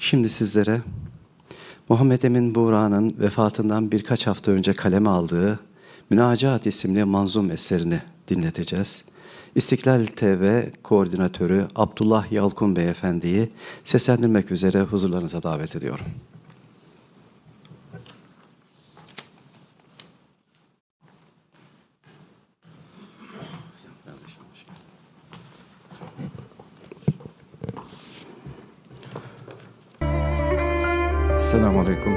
Şimdi sizlere Muhammed Emin Buğra'nın vefatından birkaç hafta önce kaleme aldığı Münacaat isimli manzum eserini dinleteceğiz. İstiklal TV Koordinatörü Abdullah Yalkun Beyefendi'yi seslendirmek üzere huzurlarınıza davet ediyorum. Selamun Aleyküm.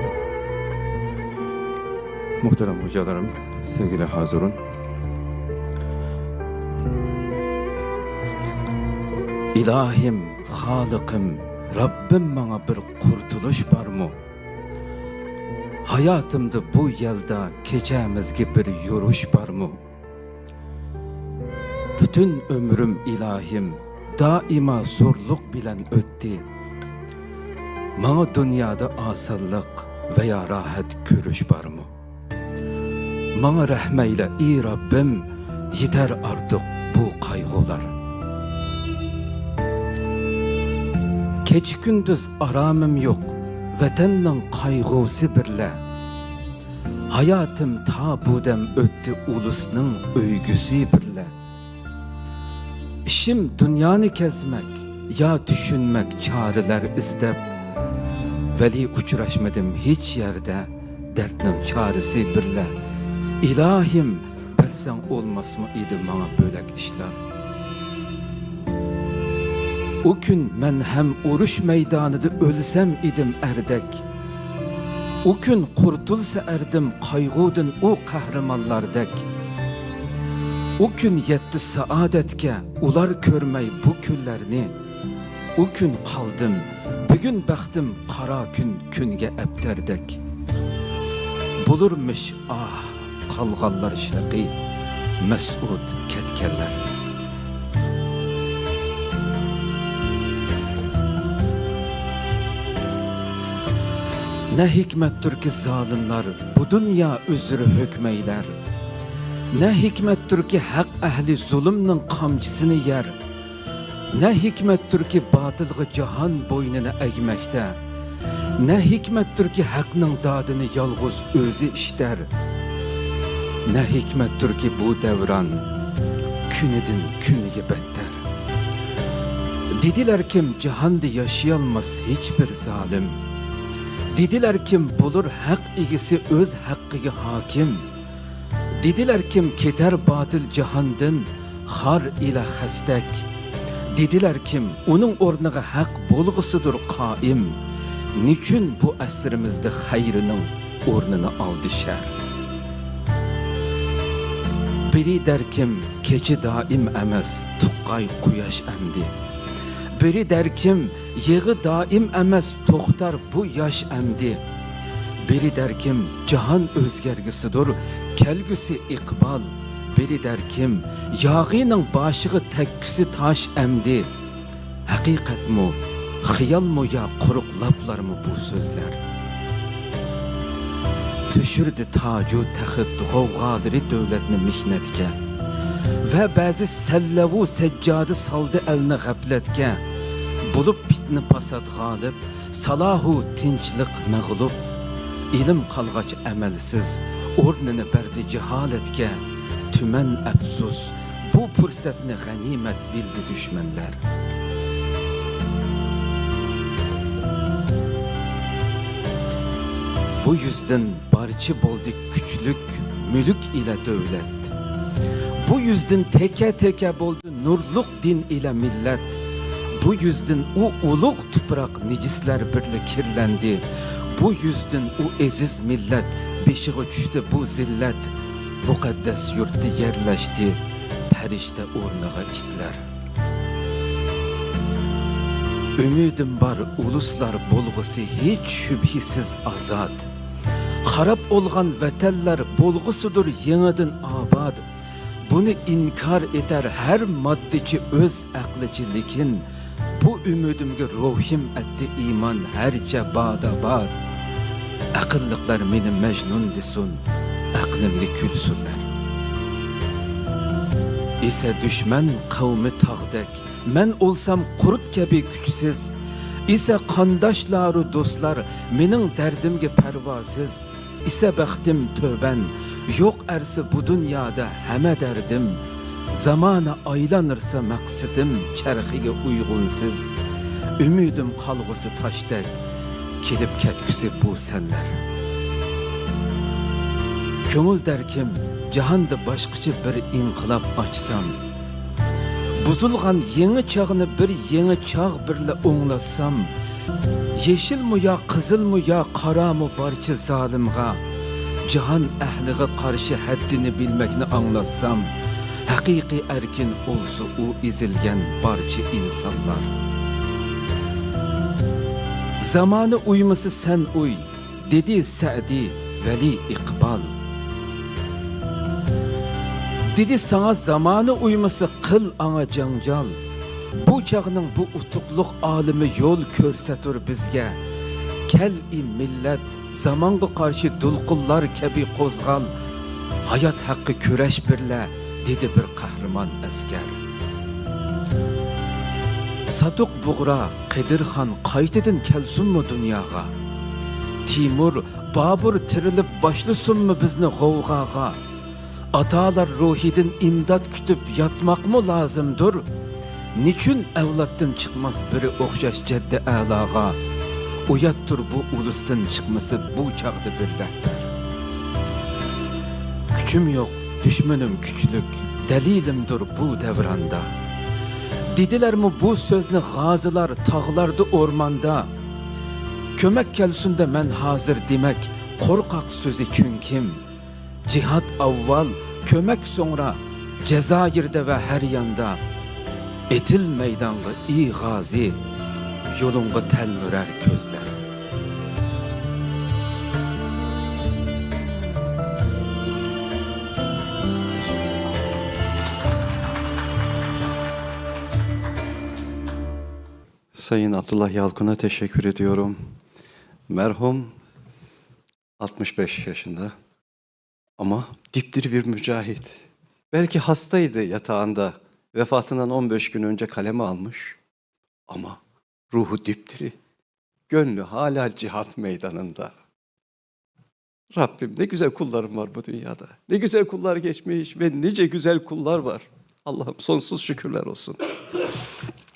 Muhterem hocalarım, sevgili hazırın. İlahim, Halıkım, Rabbim bana bir kurtuluş var mı? Hayatımda bu yılda keçemizge bir yoruş var mı? Bütün ömrüm ilahim, daima zorluk bilen ötti. Bana dünyada asallık veya rahat görüş var mı? Bana rahmeyle ey Rabbim, yeter artık bu kaygılar. Keç gündüz aramım yok, vatanın kaygısı birle. Hayatım ta budem öttü ulusның öygüsü birle. İşim dünyanı kesmek, ya düşünmek çareler istep. Veli uçraşmadım hiç yerde, dertnin çaresi birle. İlahim, persen olmaz mı idi bana bölek işler? O gün men hem uruş meydanıda ölsem idim erdek. O gün kurtulsa erdim kaygudun o kahramanlardek. O gün yetti saadetke, ular körmey bu küllerini. O gün kaldım, bugün baktım kara gün künge ebterdek. Bulurmuş ah kalgallar şeqi, mes'ud ketkeller. Ne hikmettir ki zalimler bu dünya üzrü hükmeyler. Ne hikmettir ki hak ehli zulümün kamçısını yer. Ne hikmettir ki batılgı cihan boynuna eğmekte. Ne hikmettir ki hakkının dadını yalğız özü işler. Ne hikmettir ki bu devran künidin künüge better. Dediler kim cihanda yaşayalmaz hiçbir zalim. Dediler kim bulur hak igisi öz hakkıga hakim. Dediler kim keter batıl cihandın har ile hastek. Dediler kim onun ornaga hak bolğusudur kaim. Niçin bu asrımızda hayrının ornunu aldı şer? Biri der kim keçi daim emes tuqqay quyaş emdi. Biri der kim yığı daim emes toxtar bu yaş emdi. Biri der kim cihan özgergisidir kelgüsü iqbal. Biri der kim yağının başığı tekküsü taş emdi. Hakikat mu, xiyal mu ya quruq laplar mı bu sözler? Düşürdü tacu taxit g'ovg'aları devletini mihnetke. Ve bazı sellavu seccadı saldı elini gafletke. Bulup pitni pasat galip, salahu tinçlik mağlup. İlim kalgaç emelsiz, ornını berdi cehaletke. Tümen efsus, bu fırsatını ganimet bildi düşmanlar. Bu yüzden barçı boldu küçlük, mülük ile devlet. Bu yüzden teke teke boldu nurluk din ile millet. Bu yüzden o uluk toprak nicisler birle kirlendi. Bu yüzden o eziz millet beşiğe düştü bu zillet. Mukaddes yurtta yerleşti, perişte ornağa içtiler. Ümidim var uluslar bolğusu hiç şübhisiz azad. Harap olgan vateller bolğusudur yeniden abad. Bunu inkar eder her maddeci öz aklıcı lekin. Bu ümidimge ruhim etti iman herce bad. Akıllıklar meni mecnun desun. Aklımlı külsünler. İse düşman kavmi tağdek, men olsam kurut gibi güçsüz, ise kandaşlaru dostlar mening derdimge pervasiz, ise baxtim tövben, yok ersi bu dünyada heme derdim, zamana aylanırsa maqsidim çarxiga uygunsiz, ümidim qalğısı taşdek, kelip ketküsi bu senler. Köngül derkim, cahanda başqıcı bir inqilab açsam, buzulgan yeni çağını bir yeni çağ birle oňlassam, yeşil mu ya kızıl mu ya kara mı barçı zalimga, cihan ählige karşı haddini bilmekni anlassam, hakiki erkin olsa o izilgen barçı insanlar. Zamanı uyması sen uy, dedi Sa'di Veli İkbal. Dedi sana zamanı uyması kıl ana cancal. Bu çağının bu utukluk alimi yol körsetur bizge. Kel-i millet zamanğa karşı dulkullar kebi kozgal. Hayat hakkı küreş birle dedi bir kahraman asker. Sadık buğra Qedirxan qaytedin kelsun mu dünyaga? Timur, Babur tirilip başlısın mı bizni gavgaga? Atalar ruhidin imdat kütüp yatmak mı lazımdır? Niçin evlattan çıkmaz biri okşaş ceddi alağa? Uyattır bu ulustan çıkması bu çağda bir rehber. Küçüm yok, düşmanım küçlük, delilimdir bu devranda. Dediler mi bu sözünü gazılar tağlardı ormanda? Kömek kelsin de men hazır demek, korkak sözü çünküm. Cihat avval, kömek sonra, Cezayir'de ve her yanda. Etil meydanı iyi gazi, yolunga telmürer közler. Sayın Abdullah Yalkun'a teşekkür ediyorum. Merhum 65 yaşında ama dipdiri bir mücahit. Belki hastaydı yatağında. Vefatından 15 gün önce kaleme almış. Ama ruhu dipdiri. Gönlü hala cihat meydanında. Rabbim ne güzel kullarım var bu dünyada. Ne güzel kullar geçmiş ve nice güzel kullar var. Allah'ım sonsuz şükürler olsun.